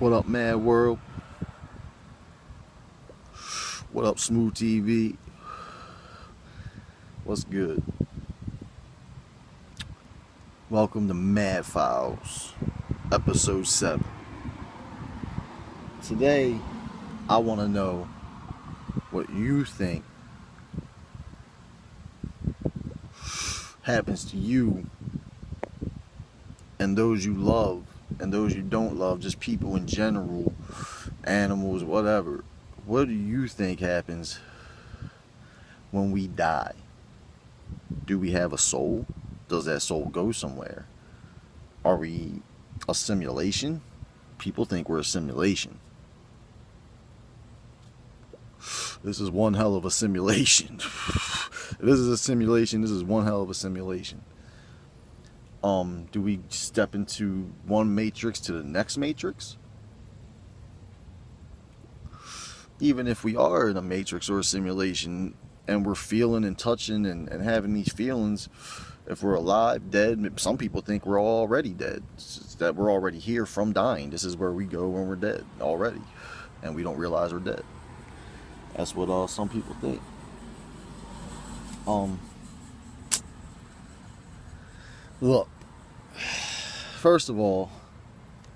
What up, Mad World? What up, Smooth TV? What's good? Welcome to Madfiles, EP.7. Today, I want to know what you think happens to you and those you love and those you don't love, just people in general, animals, whatever. What do you think happens when we die? Do we have a soul? Does that soul go somewhere? Are we a simulation? People think we're a simulation. This is one hell of a simulation. This is a simulation. This is one hell of a simulation. Do we step into one matrix to the next matrix? Even if we are in a matrix or a simulation and we're feeling and touching and having these feelings, if we're alive, dead, some people think we're already dead. It's that we're already here from dying. This is where we go when we're dead already, and we don't realize we're dead. That's what some people think. Look, first of all,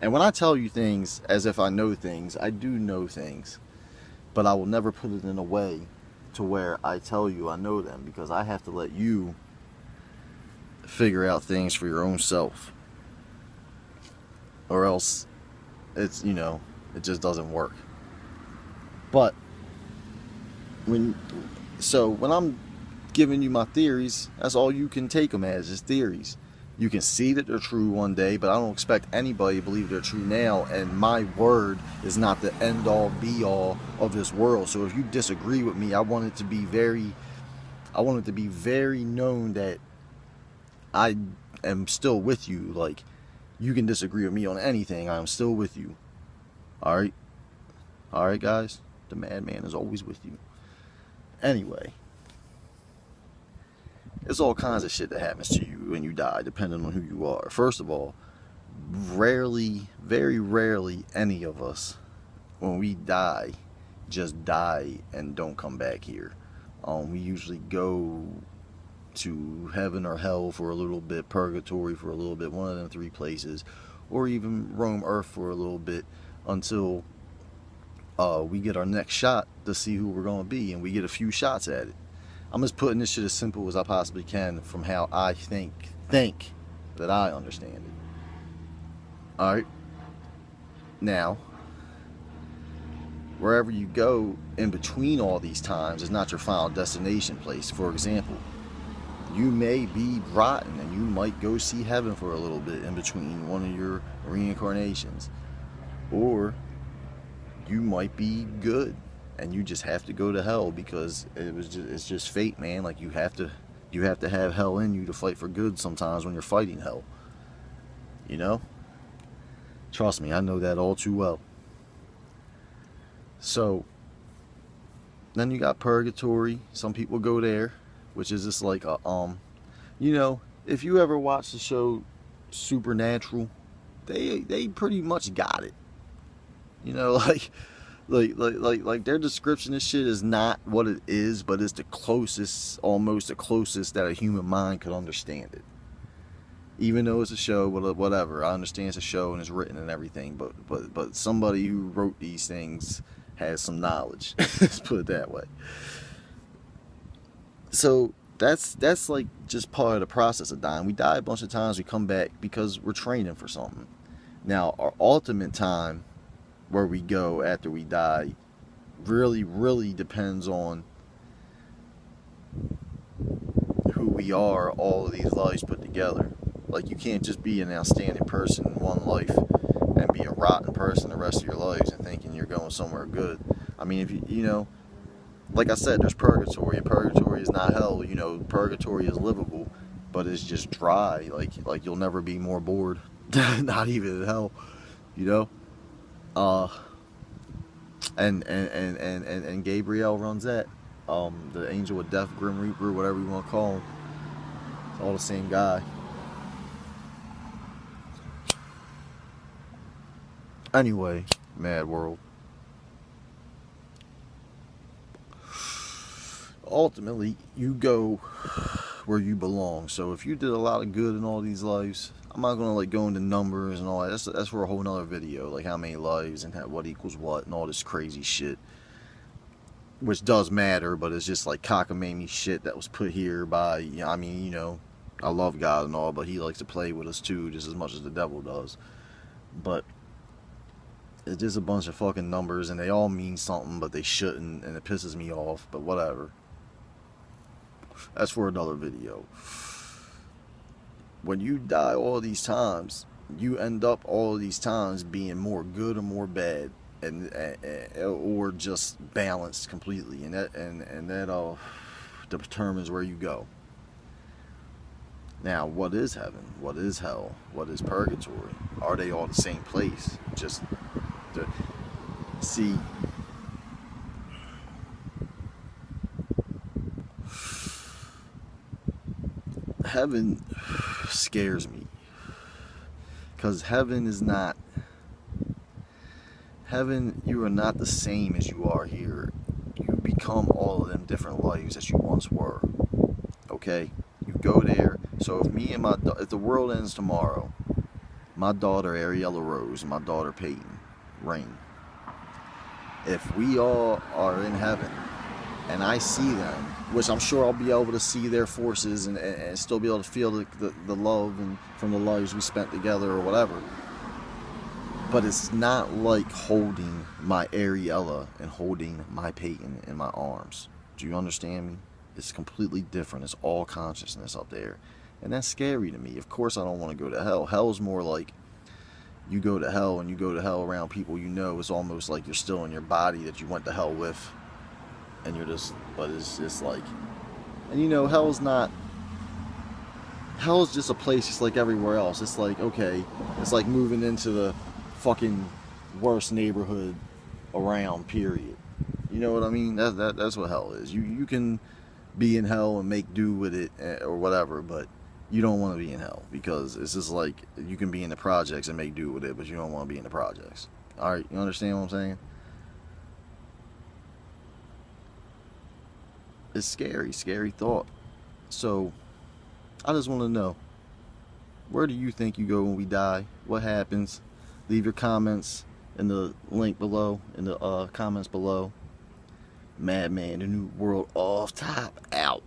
and when I tell you things as if I know things, I do know things, but I will never put it in a way to where I tell you I know them, because I have to let you figure out things for your own self, or else it's, it just doesn't work. But when I'm giving you my theories, that's all you can take them as, is theories. You can see that they're true one day, but I don't expect anybody to believe they're true now, and my word is not the end all be all of this world. So if you disagree with me, I want it to be very known that I am still with you. Like, you can disagree with me on anything, I'm still with you. Alright, guys? The Madman is always with you. Anyway, there's all kinds of shit that happens to you when you die, depending on who you are. First of all, very rarely, any of us, when we die, just die and don't come back here. We usually go to heaven or hell for a little bit, purgatory for a little bit, one of them three places, or even roam earth for a little bit until we get our next shot to see who we're going to be, and we get a few shots at it. I'm just putting this shit as simple as I possibly can from how I think that I understand it. Alright? Now, wherever you go in between all these times is not your final destination place. For example, you may be rotten and you might go see heaven for a little bit in between one of your reincarnations. Or you might be good and you just have to go to hell because it's just fate, man. Like, you have to have hell in you to fight for good sometimes when you're fighting hell. Trust me, I know that all too well. So then you got purgatory. Some people go there, which is just like a if you ever watch the show Supernatural, they pretty much got it. Like their description of shit is not what it is, but it's almost the closest that a human mind could understand it. Even though it's a show, whatever, I understand it's a show and it's written and everything, but somebody who wrote these things has some knowledge. Let's put it that way. So that's like just part of the process of dying. We die a bunch of times, we come back because we're training for something. Now, our ultimate time where we go after we die really depends on who we are, all of these lives put together. Like, you can't just be an outstanding person in one life and be a rotten person the rest of your lives and thinking you're going somewhere good. I mean, if you like I said, there's purgatory. Purgatory is not hell. Purgatory is livable, but it's just dry. Like you'll never be more bored. Not even in hell. And Gabriel runs that. The Angel of Death, Grim Reaper, whatever you want to call him. It's all the same guy. Anyway, Mad World. Ultimately, you go where you belong. So if you did a lot of good in all these lives, I'm not gonna like go into numbers and all that. That's for a whole nother video, like how many lives and what equals what and all this crazy shit, which does matter, but it's just like cockamamie shit that was put here by, I mean, you know, I love God and all, but he likes to play with us too, just as much as the devil does. But it's just a bunch of fucking numbers, and they all mean something, but they shouldn't, and it pisses me off. But whatever. That's for another video. When you die all these times, you end up all these times being more good or more bad, and or just balanced completely, and that determines where you go. Now, what is heaven? What is hell? What is purgatory? Are they all the same place? Just to see. Heaven scares me, because heaven is not heaven. You are not the same as you are here. You become all of them different lives that you once were. Okay, you go there. So if the world ends tomorrow, my daughter Ariella Rose and my daughter Peyton Rain, if we all are in heaven and I see them, which I'm sure I'll be able to see their forces and still be able to feel the love and from the lives we spent together or whatever. But it's not like holding my Ariella and holding my Peyton in my arms. Do you understand me? It's completely different. It's all consciousness up there. And that's scary to me. Of course I don't want to go to hell. Hell's more like you go to hell, and you go to hell around people you know. It's almost like you're still in your body that you went to hell with. And you're just, but it's just like, and you know, hell's just a place just like everywhere else. It's like, okay, it's like moving into the fucking worst neighborhood around, period. You know what I mean? That's what hell is. You can be in hell and make do with it or whatever, but you don't want to be in hell, because it's just like you can be in the projects and make do with it, but you don't want to be in the projects. All right, you understand what I'm saying? It's scary thought. So I just want to know, where do you think you go when we die? What happens? Leave your comments in the link below, in the comments below. Madman, the New World off top, out.